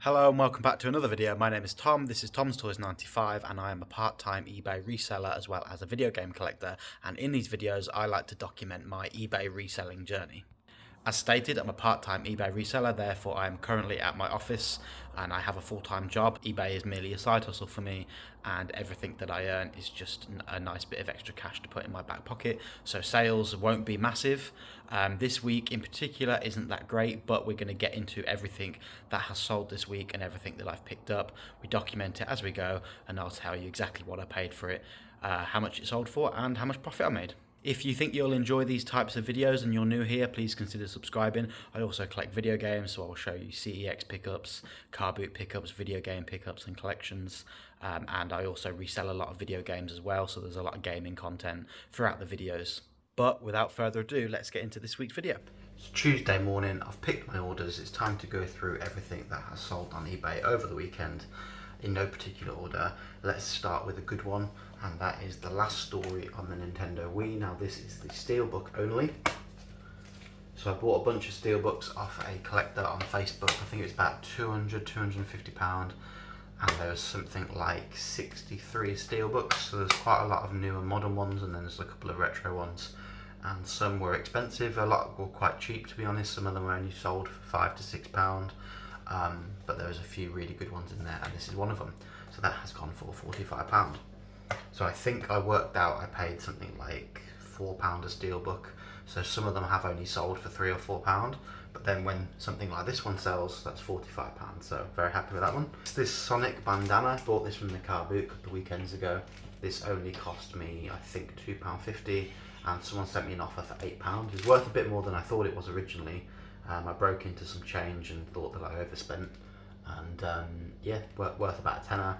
Hello and welcome back to another video. My name is Tom, this is Tom's Toys 95 and I am a part-time eBay reseller as well as a video game collector, and in these videos I like to document my eBay reselling journey. As stated, I'm a part-time eBay reseller, therefore I am currently at my office and I have a full-time job. eBay is merely a side hustle for me and everything that I earn is just a nice bit of extra cash to put in my back pocket, so sales won't be massive. This week in particular isn't that great, but we're going to get into everything that has sold this week and everything that I've picked up. We document it as we go and I'll tell you exactly what I paid for it, how much it sold for and how much profit I made. If you think you'll enjoy these types of videos and you're new here, please consider subscribing. I also collect video games, so I'll show you CEX pickups, car boot pickups, video game pickups and collections. And I also resell a lot of video games as well, so there's a lot of gaming content throughout the videos. But without further ado, let's get into this week's video. It's Tuesday morning, I've picked my orders. It's time to go through everything that has sold on eBay over the weekend. In no particular order, let's start with a good one, and that is The Last Story on the Nintendo Wii. Now this is the steelbook only. So I bought a bunch of steelbooks off a collector on Facebook. I think it was about £250, and there was something like 63 steelbooks. So there's quite a lot of newer modern ones, and then there's a couple of retro ones. And some were expensive, a lot were quite cheap to be honest. Some of them were only sold for £5 to £6. But there was a few really good ones in there, and this is one of them. So that has gone for £45. So I think I worked out I paid something like £4 a steelbook. So some of them have only sold for £3 or £4, but then when something like this one sells, that's £45. So very happy with that one. It's this Sonic bandana. Bought this from the car boot a couple of weekends ago. This only cost me, I think, £2.50, and someone sent me an offer for £8. It's worth a bit more than I thought it was originally. I broke into some change and thought that I overspent, and yeah, worth about a tenner.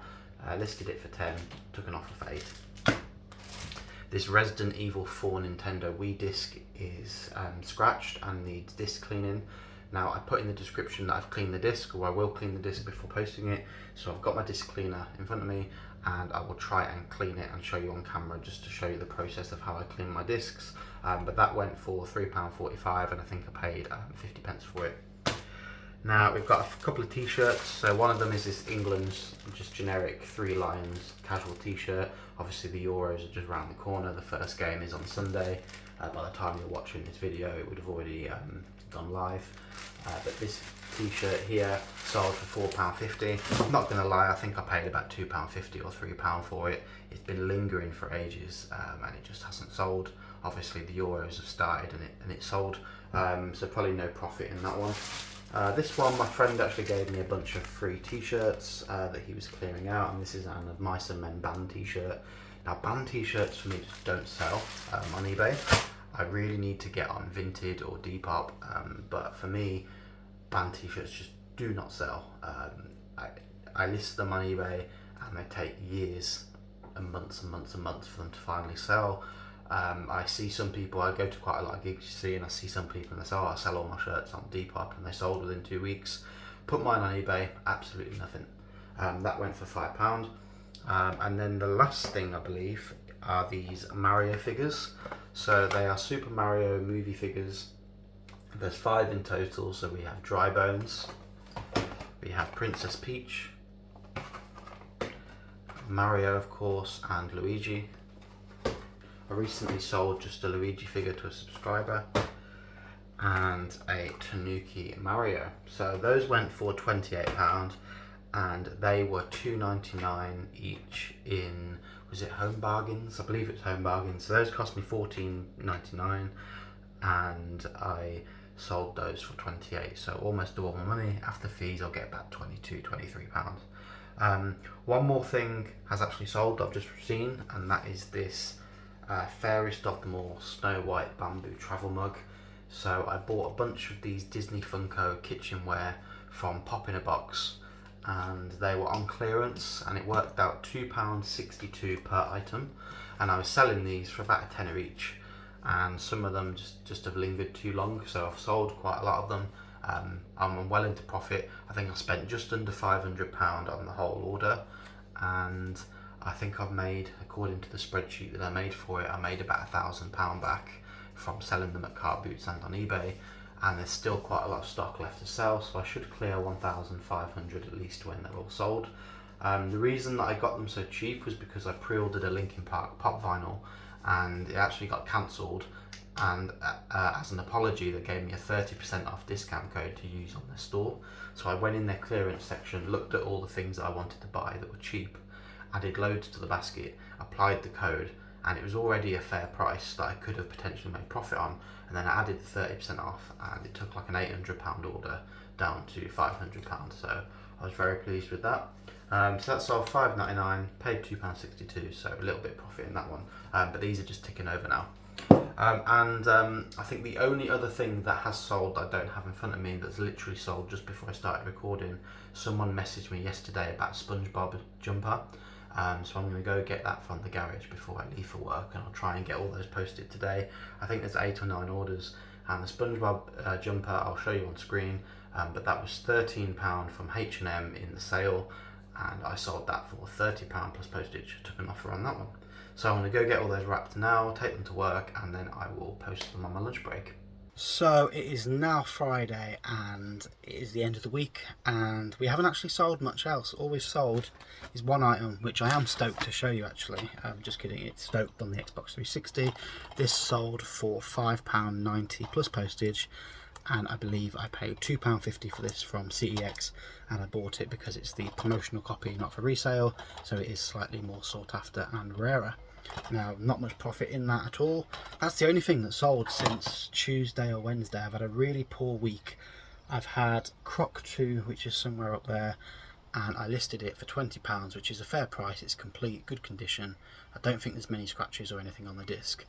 Listed it for 10, took an offer for 8. This Resident Evil 4 Nintendo Wii disc is scratched and needs disc cleaning. Now I put in the description that I've cleaned the disc, or I will clean the disc before posting it, so I've got my disc cleaner in front of me and I will try and clean it and show you on camera, just to show you the process of how I clean my discs. But that went for £3.45 and I think I paid 50p for it. Now we've got a couple of t-shirts. So one of them is this England's just generic 3 Lions casual t-shirt. Obviously the Euros are just around the corner. The first game is on Sunday. By the time you're watching this video it would have already gone live. But this t-shirt here sold for £4.50. I'm not going to lie, I think I paid about £2.50 or £3 for it. It's been lingering for ages and it just hasn't sold. Obviously the Euros have started and it sold, so probably no profit in that one. This one, my friend actually gave me a bunch of free t-shirts that he was clearing out, and this is an of Mice and Men band t-shirt. Now band t-shirts for me just don't sell on eBay. I really need to get on Vinted or Depop, but for me, band t-shirts just do not sell. I list them on eBay and they take years and months and months and months for them to finally sell. I see some people, I go to quite a lot of gigs, you see, and I see some people and they say, oh, I sell all my shirts on Depop, and they sold within 2 weeks. Put mine on eBay, absolutely nothing. That went for £5. And then the last thing I believe are these Mario figures. So they are Super Mario movie figures. There's 5 in total, so we have Dry Bones, we have Princess Peach, Mario of course, and Luigi. I recently sold just a Luigi figure to a subscriber, and a Tanuki Mario. So those went for £28 and they were £2.99 each in, was it Home Bargains? I believe it's Home Bargains. So those cost me £14.99 and I sold those for £28, so almost double my money. After fees I'll get about £22, £23. One more thing has actually sold, I've just seen, and that is this Fairest of them all Snow White bamboo travel mug. So I bought a bunch of these Disney Funko kitchenware from Pop in a Box, and they were on clearance, and it worked out £2.62 per item, and I was selling these for about a tenner each, and some of them just have lingered too long, so I've sold quite a lot of them. I'm well into profit. I think I spent just under £500 on the whole order, and I think I've made, according to the spreadsheet that I made for it, I made about £1,000 back from selling them at car boots and on eBay. and there's still quite a lot of stock left to sell, so I should clear 1,500 at least when they're all sold. The reason that I got them so cheap was because I pre-ordered a Linkin Park pop vinyl, and it actually got cancelled, and as an apology they gave me a 30% off discount code to use on their store. So I went in their clearance section, looked at all the things that I wanted to buy that were cheap, added loads to the basket, applied the code, and it was already a fair price that I could have potentially made profit on, and then I added the 30% off, and it took like an £800 order down to £500, so I was very pleased with that. So that sold £5.99, paid £2.62, so a little bit of profit in that one, but these are just ticking over now. I think the only other thing that has sold that I don't have in front of me, that's literally sold just before I started recording, someone messaged me yesterday about SpongeBob jumper. So I'm going to go get that from the garage before I leave for work, and I'll try and get all those posted today. I think there's 8 or 9 orders, and the SpongeBob jumper I'll show you on screen, but that was £13 from H&M in the sale, and I sold that for £30 plus postage. Took an offer on that one. So I'm going to go get all those wrapped now, take them to work, and then I will post them on my lunch break. So it is now Friday and it is the end of the week, and we haven't actually sold much else. All we've sold is one item, which I am stoked to show you actually. Just kidding, it's stoked on the Xbox 360. This sold for £5.90 plus postage, and I believe I paid £2.50 for this from CEX, and I bought it because it's the promotional copy, not for resale, so it is slightly more sought after and rarer. Now, not much profit in that at all. That's the only thing that sold since Tuesday or Wednesday. I've had a really poor week. I've had Croc 2, which is somewhere up there, and I listed it for £20, which is a fair price. It's complete, good condition. I don't think there's many scratches or anything on the disc.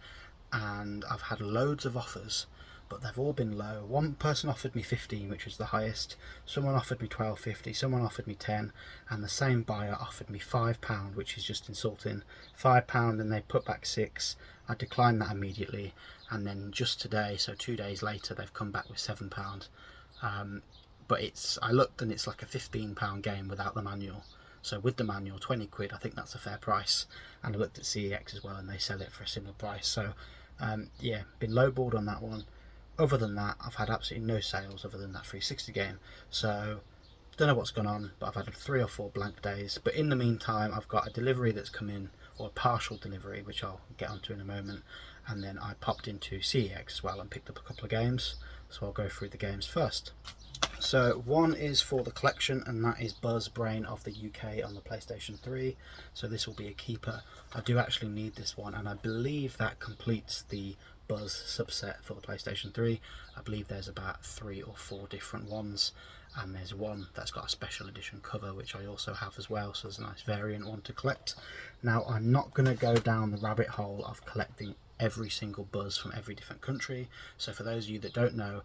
And I've had loads of offers, but they've all been low. One person offered me 15, which was the highest. Someone offered me 12.50, someone offered me 10, and the same buyer offered me £5, which is just insulting. £5, and they put back 6. I declined that immediately, and then just today, so 2 days later, they've come back with £7. But I looked, and it's like a £15 game without the manual. So with the manual, 20 quid, I think that's a fair price. And I looked at CEX as well, and they sell it for a similar price. So yeah, been lowballed on that one. Other than that, I've had absolutely no sales other than that 360 game. So, don't know what's gone on, but I've had 3 or 4 blank days. But in the meantime, I've got a delivery that's come in, or a partial delivery, which I'll get onto in a moment. And then I popped into CEX as well and picked up a couple of games. So I'll go through the games first. So one is for the collection, and that is Buzz Brain of the UK on the PlayStation 3. So this will be a keeper. I do actually need this one, and I believe that completes the Buzz subset for the PlayStation 3. I believe there's about 3 or 4 different ones, and there's one that's got a special edition cover, which I also have as well, so there's a nice variant one to collect. Now, I'm not going to go down the rabbit hole of collecting every single Buzz from every different country. So for those of you that don't know,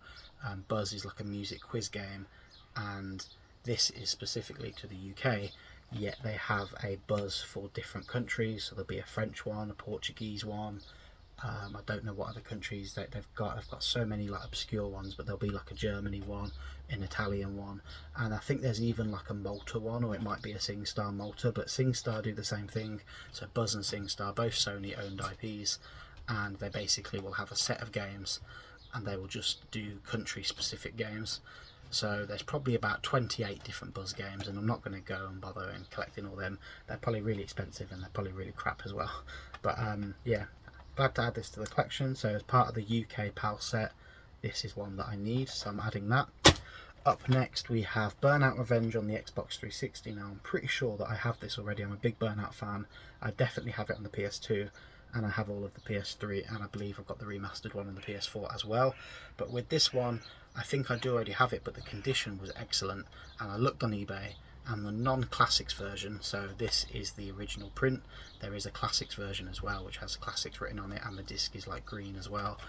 Buzz is like a music quiz game, and this is specifically to the UK, yet they have a Buzz for different countries. So there'll be a French one, a Portuguese one, I don't know what other countries that they've got. I've got so many like obscure ones, but there'll be like a Germany one, an Italian one, and I think there's even like a Malta one, or it might be a SingStar Malta, but SingStar do the same thing. So Buzz and SingStar, both Sony owned IPs, and they basically will have a set of games, and they will just do country specific games. So there's probably about 28 different Buzz games, and I'm not going to go and bother in collecting all them. They're probably really expensive, and they're probably really crap as well. But yeah, glad to add this to the collection. So as part of the UK PAL set, this is one that I need, so I'm adding that. Up next we have Burnout Revenge on the Xbox 360. Now I'm pretty sure that I have this already. I'm a big Burnout fan. I definitely have it on the PS2, and I have all of the PS3, and I believe I've got the remastered one on the PS4 as well. But with this one, I think I do already have it, but the condition was excellent, and I looked on eBay, and the non-classics version, so this is the original print, there is a classics version as well, which has classics written on it, and the disc is like green as well.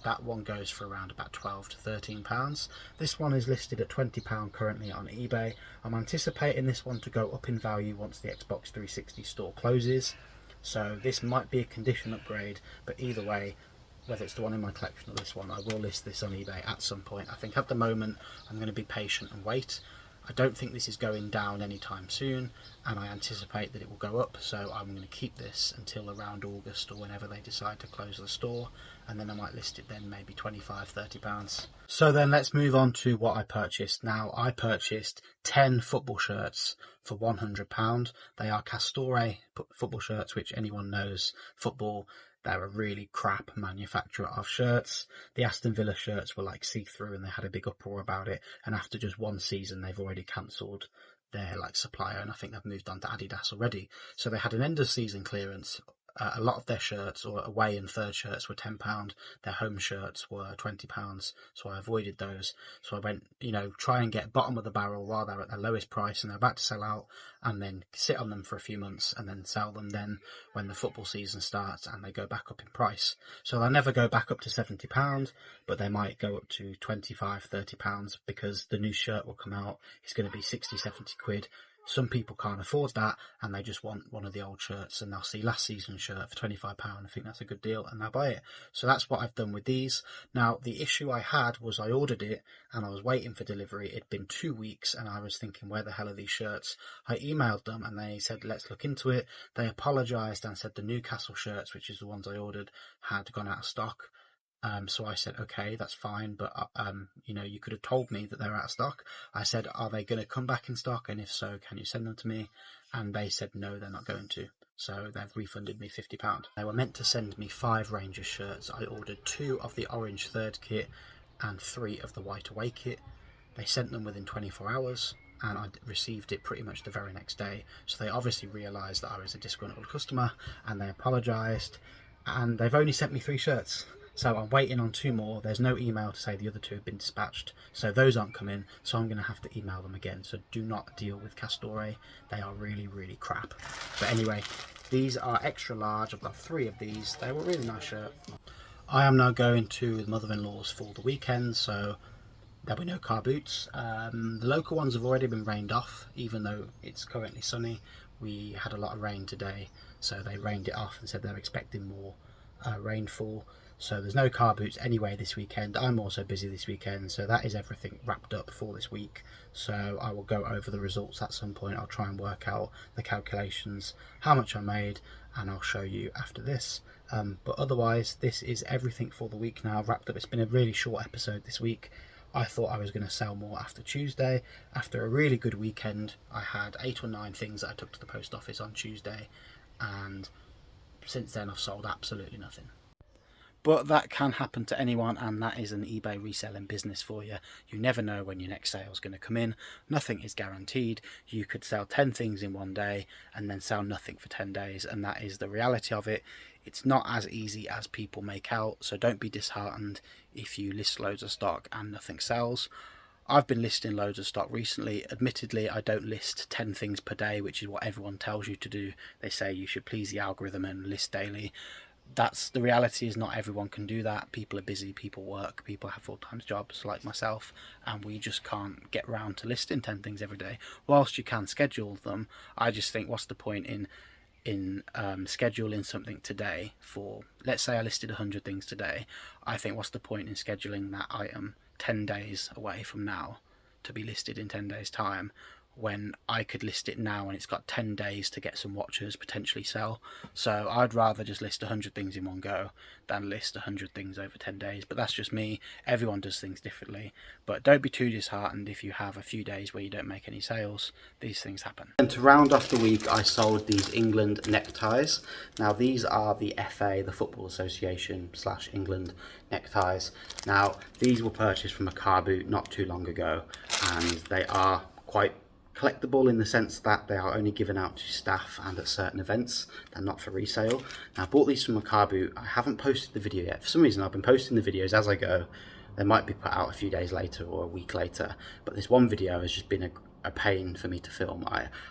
That one goes for around about £12 to £13. This one is listed at £20 currently on eBay. I'm anticipating this one to go up in value once the Xbox 360 store closes, so this might be a condition upgrade, but either way, whether it's the one in my collection or this one, I will list this on eBay at some point. I think at the moment I'm going to be patient and wait. I don't think this is going down anytime soon, and I anticipate that it will go up, so I'm going to keep this until around August or whenever they decide to close the store, and then I might list it then maybe £25–30. So then let's move on to what I purchased. Now, I purchased 10 football shirts for £100. They are Castore football shirts, which anyone knows football, they're a really crap manufacturer of shirts. The Aston Villa shirts were like see-through and they had a big uproar about it. And after just one season, they've already cancelled their like supplier, and I think they've moved on to Adidas already. So they had an end of season clearance. A lot of their shirts, or away and third shirts, were £10. Their home shirts were £20, so I avoided those. So I went, try and get bottom of the barrel while they're at their lowest price and they're about to sell out, and then sit on them for a few months and then sell them then when the football season starts and they go back up in price. So they'll never go back up to £70, but they might go up to £25–30 because the new shirt will come out. It's going to be 60–70 quid. Some people can't afford that and they just want one of the old shirts, and they'll see last season's shirt for £25. I think that's a good deal and they'll buy it. So that's what I've done with these. Now, the issue I had was I ordered it and I was waiting for delivery. It'd been 2 weeks and I was thinking, where the hell are these shirts? I emailed them and they said, let's look into it. They apologised and said the Newcastle shirts, which is the ones I ordered, had gone out of stock. So I said, okay, that's fine, but you could have told me that they're out of stock. I said, are they going to come back in stock? And if so, can you send them to me? And they said, no, they're not going to. So they've refunded me £50. They were meant to send me 5 Rangers shirts. I ordered 2 of the orange third kit and 3 of the white away kit. They sent them within 24 hours. And I received it pretty much the very next day. So they obviously realised that I was a disgruntled customer and they apologised. And they've only sent me 3 shirts. So I'm waiting on 2 more. There's no email to say the other 2 have been dispatched. So those aren't coming. So I'm going to have to email them again. So do not deal with Castore. They are really, really crap. But anyway, these are extra large. I've got 3 of these. They were a really nice shirt. I am now going to the mother-in-law's for the weekend. So there'll be no car boots. The local ones have already been rained off, even though it's currently sunny. We had a lot of rain today. So they rained it off and said they're expecting more rainfall. So there's no car boots anyway this weekend. I'm also busy this weekend, so that is everything wrapped up for this week. So I will go over the results at some point. I'll try and work out the calculations, how much I made, and I'll show you after this. But otherwise, this is everything for the week now wrapped up. It's been a really short episode this week. I thought I was going to sell more after Tuesday. After a really good weekend, I had 8 or 9 things that I took to the post office on Tuesday, and since then I've sold absolutely nothing. But that can happen to anyone, and that is an eBay reselling business for you. You never know when your next sale is going to come in. Nothing is guaranteed. You could sell 10 things in one day and then sell nothing for 10 days, and that is the reality of it. It's not as easy as people make out, so don't be disheartened if you list loads of stock and nothing sells. I've been listing loads of stock recently. Admittedly, I don't list 10 things per day, which is what everyone tells you to do. They say you should please the algorithm and list daily. That's the reality, is not everyone can do that. People are busy, people work, people have full-time jobs like myself, and we just can't get round to listing 10 things every day. Whilst you can schedule them, I just think, what's the point in scheduling something today for, let's say I listed 100 things today. I think, what's the point in scheduling that item 10 days away from now to be listed in 10 days time, when I could list it now and it's got 10 days to get some watchers, potentially sell. So I'd rather just list 100 things in one go than list 100 things over 10 days. But that's just me. Everyone does things differently. But don't be too disheartened if you have a few days where you don't make any sales. These things happen. And to round off the week, I sold these England neckties. Now these are the FA, the Football Association / England neckties. Now these were purchased from a car boot not too long ago, and they are quite collectible in the sense that they are only given out to staff and at certain events. They're not for resale. Now, I bought these from a car boot. I haven't posted the video yet. For some reason, I've been posting the videos as I go. They might be put out a few days later or a week later, but this one video has just been a pain for me to film.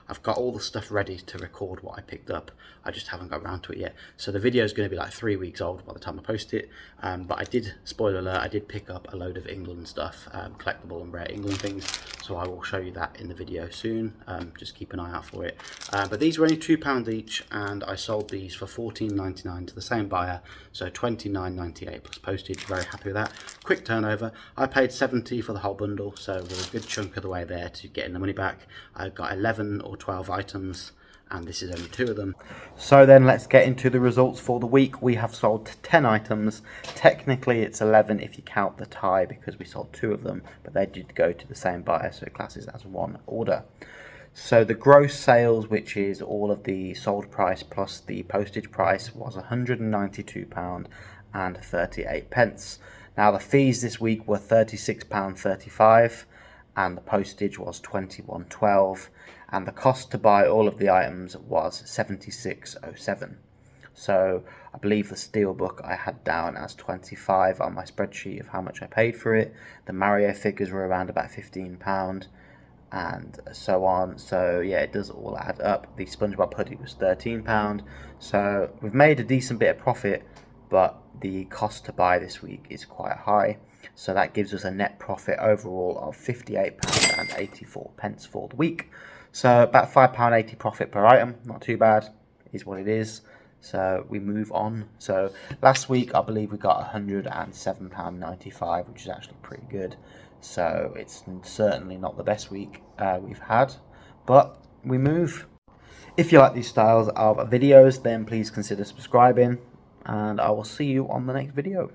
I've got all the stuff ready to record what I picked up. I just haven't got around to it yet. So the video is going to be like 3 weeks old by the time I post it. But I did, spoiler alert, I did pick up a load of England stuff, collectible and rare England things. So I will show you that in the video soon. Just keep an eye out for it. But these were only £2 each, and I sold these for £14.99 to the same buyer. So £29.98 plus postage. Very happy with that. Quick turnover. I paid £70 for the whole bundle, so we're a good chunk of the way there to getting the money back. I got 11 or 12 items, and this is only 2 of them. So then let's get into the results for the week. We have sold 10 items. Technically it's 11 if you count the tie, because we sold 2 of them, but they did go to the same buyer, so it classes as one order. So the gross sales, which is all of the sold price plus the postage price, was £192.38. Now the fees this week were £36.35, and the postage was £21.12, and the cost to buy all of the items was £76.07. So I believe the steelbook I had down as 25 on my spreadsheet of how much I paid for it. The Mario figures were around about £15 and so on. So yeah, it does all add up. The SpongeBob hoodie was £13. So we've made a decent bit of profit, but the cost to buy this week is quite high. So that gives us a net profit overall of £58.84 for the week. So about £5.80 profit per item, not too bad, is what it is. So we move on. So last week I believe we got £107.95, which is actually pretty good. So it's certainly not the best week we've had, but we move. If you like these styles of videos, then please consider subscribing, and I will see you on the next video.